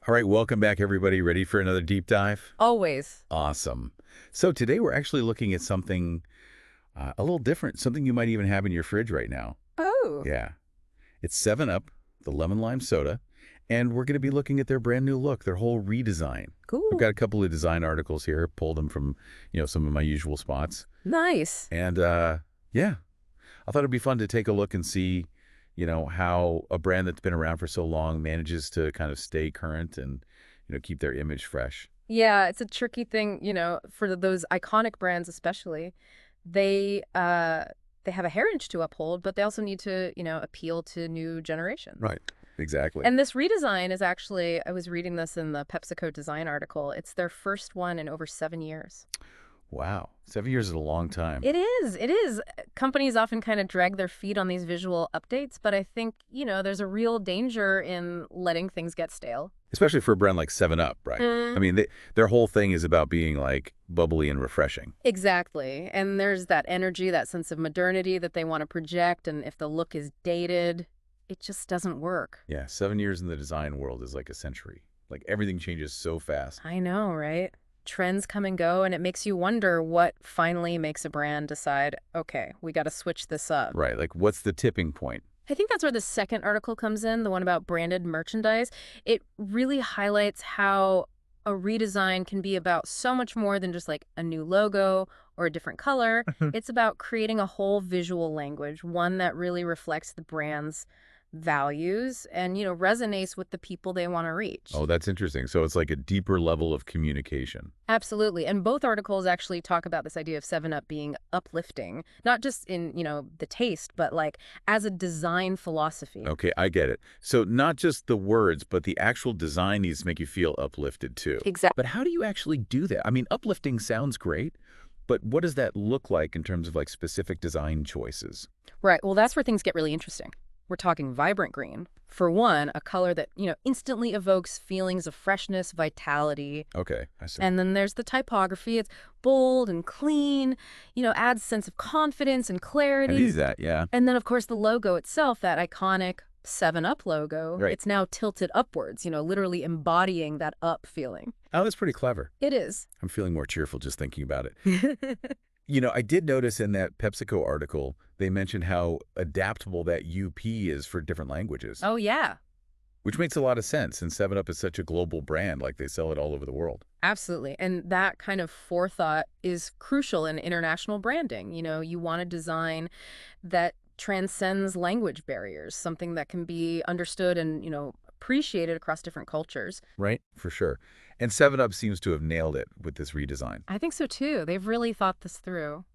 All right, welcome back, everybody. Ready for another deep dive? Always. Awesome. So today we're actually looking at something a little different, something you might even have in your fridge right now. Oh, Yeah, it's 7 Up, the lemon lime soda, and we're going to be looking at their brand new look, their whole redesign. I've cool. got a couple of design articles here, pulled them from, some of my usual spots. Nice. And yeah, I thought it'd be fun to take a look and see, how a brand that's been around for so long manages to kind of stay current and, keep their image fresh. Yeah, it's a tricky thing, for those iconic brands especially. They have a heritage to uphold, but they also need to, appeal to new generations. Right. Exactly. And this redesign is actually, I was reading this in the PepsiCo design article. It's their first one in over 7 years. Wow. 7 years is a long time. It is. It is. Companies often kind of drag their feet on these visual updates, but I think, there's a real danger in letting things get stale. Especially for a brand like 7 Up, right? I mean, their whole thing is about being like bubbly and refreshing. Exactly. And there's that energy, that sense of modernity that they want to project. And if the look is dated, it just doesn't work. Yeah, 7 years in the design world is like a century. Like everything changes so fast. I know, right? Trends come and go, and it makes you wonder what finally makes a brand decide, okay, we got to switch this up. Right. Like what's the tipping point? I think that's where the second article comes in, the one about branded merchandise. It really highlights how a redesign can be about so much more than just like a new logo or a different color. It's about creating a whole visual language, one that really reflects the brand's values and, resonates with the people they want to reach. Oh, that's interesting. So it's like a deeper level of communication. Absolutely. And both articles actually talk about this idea of 7 Up being uplifting, not just in, the taste, but like as a design philosophy. Okay, I get it. So not just the words, but the actual design needs to make you feel uplifted too. Exactly. But how do you actually do that? I mean, uplifting sounds great, but what does that look like in terms of like specific design choices? Right. Well, that's where things get really interesting. We're talking vibrant green. For one, a color that, instantly evokes feelings of freshness, vitality. Okay, I see. And then there's the typography. It's bold and clean, adds sense of confidence and I clarity. need that, yeah. And then, of course, the logo itself, that iconic 7 Up logo, Right. it's now tilted upwards, literally embodying that up feeling. Oh, that's pretty clever. It is. I'm feeling more cheerful just thinking about it. I did notice in that PepsiCo article, they mentioned how adaptable that UP is for different languages, Oh, yeah. which makes a lot of sense since 7 Up is such a global brand, like they sell it all over the world. Absolutely. And that kind of forethought is crucial in international branding. You want a design that transcends language barriers, something that can be understood and, appreciated across different cultures. Right? For sure. And 7 Up seems to have nailed it with this redesign. I think so too. They've really thought this through.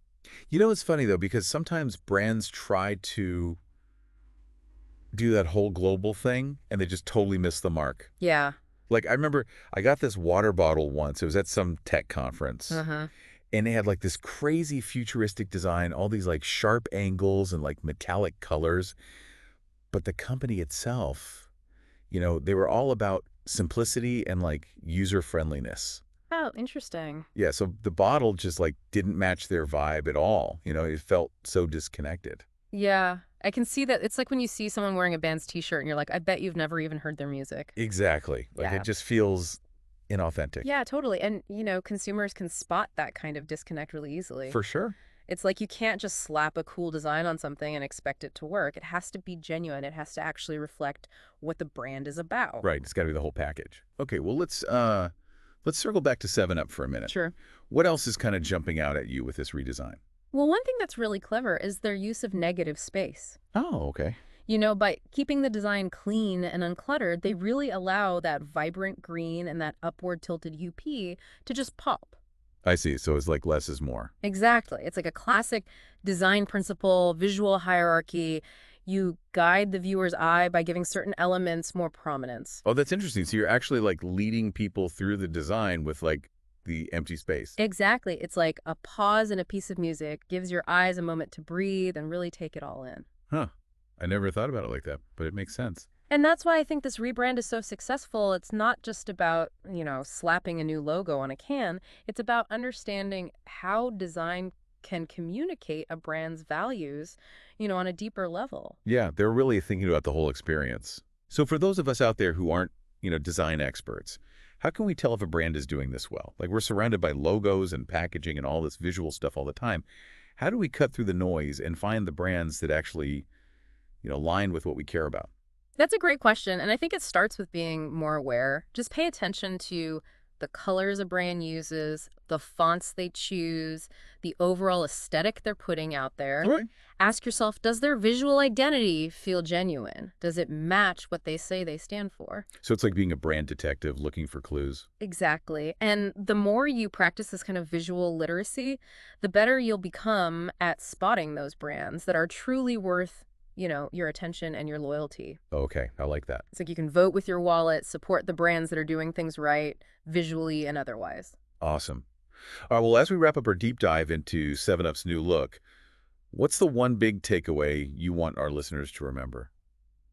It's funny, though, because sometimes brands try to do that whole global thing, and they just totally miss the mark. Yeah. Like, I remember I got this water bottle once. It was at some tech conference. Uh-huh. And they had like this crazy futuristic design, all these like sharp angles and like metallic colors. But the company itself, they were all about simplicity and like user friendliness. Oh, interesting. Yeah, so the bottle just like didn't match their vibe at all. It felt so disconnected. Yeah, I can see that. It's like when you see someone wearing a band's t-shirt and you're like, I bet you've never even heard their music. Exactly. Like Yeah. it just feels inauthentic. Yeah, totally. And, consumers can spot that kind of disconnect really easily. For sure. It's like you can't just slap a cool design on something and expect it to work. It has to be genuine. It has to actually reflect what the brand is about. Right. It's got to be the whole package. Okay, well let's circle back to 7 Up for a minute. Sure. What else is kind of jumping out at you with this redesign? Well, one thing that's really clever is their use of negative space. Oh, okay. By keeping the design clean and uncluttered, they really allow that vibrant green and that upward tilted UP to just pop. I see. So it's like less is more. Exactly. It's like a classic design principle, visual hierarchy. You guide the viewer's eye by giving certain elements more prominence. Oh, that's interesting. So you're actually like leading people through the design with like the empty space. Exactly. It's like a pause in a piece of music, gives your eyes a moment to breathe and really take it all in. Huh. I never thought about it like that, but it makes sense. And that's why I think this rebrand is so successful. It's not just about, slapping a new logo on a can. It's about understanding how design can communicate a brand's values, on a deeper level. Yeah, they're really thinking about the whole experience. So for those of us out there who aren't design experts. How can we tell if a brand is doing this well? Like, we're surrounded by logos and packaging and all this visual stuff all the time. How do we cut through the noise and find the brands that actually, align with what we care about? That's a great question, and I think it starts with being more aware. Just pay attention to the colors a brand uses, the fonts they choose, the overall aesthetic they're putting out there. All right. Ask yourself, does their visual identity feel genuine? Does it match what they say they stand for? So it's like being a brand detective looking for clues. Exactly. And the more you practice this kind of visual literacy, the better you'll become at spotting those brands that are truly worth, your attention and your loyalty. Okay, I like that. It's like you can vote with your wallet, support the brands that are doing things right, visually and otherwise. Awesome. All right, well, as we wrap up our deep dive into 7-Up's new look, what's the one big takeaway you want our listeners to remember?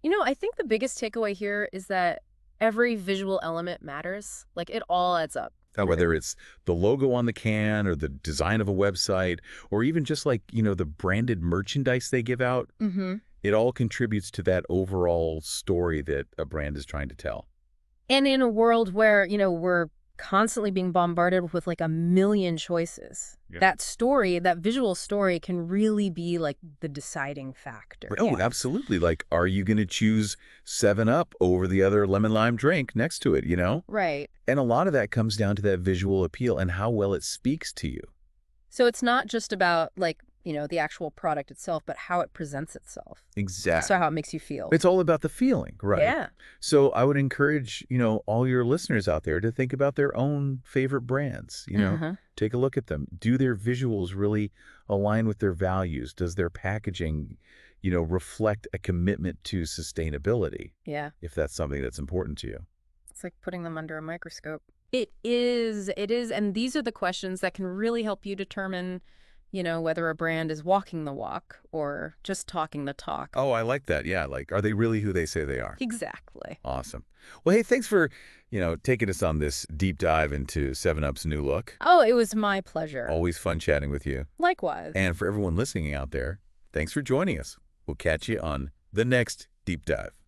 I think the biggest takeaway here is that every visual element matters. Like, it all adds up. Whether it's the logo on the can or the design of a website or even just like, the branded merchandise they give out, Mm-hmm. it all contributes to that overall story that a brand is trying to tell. And in a world where, we're constantly being bombarded with like a million choices, Yeah. that story, that visual story can really be like the deciding factor. Oh, absolutely. Like, are you going to choose 7-Up over the other lemon lime drink next to it? Right. And a lot of that comes down to that visual appeal and how well it speaks to you. So it's not just about like, the actual product itself, but how it presents itself. Exactly. So how it makes you feel. It's all about the feeling, right? Yeah. So I would encourage, all your listeners out there to think about their own favorite brands, Uh-huh. take a look at them. Do their visuals really align with their values? Does their packaging, reflect a commitment to sustainability, Yeah. if that's something that's important to you? It's like putting them under a microscope. It is. It is. And these are the questions that can really help you determine, whether a brand is walking the walk or just talking the talk. Oh, I like that. Yeah, like, are they really who they say they are? Exactly. Awesome. Well, hey, thanks for, taking us on this deep dive into 7-Up's new look. Oh, it was my pleasure. Always fun chatting with you. Likewise. And for everyone listening out there, thanks for joining us. We'll catch you on the next deep dive.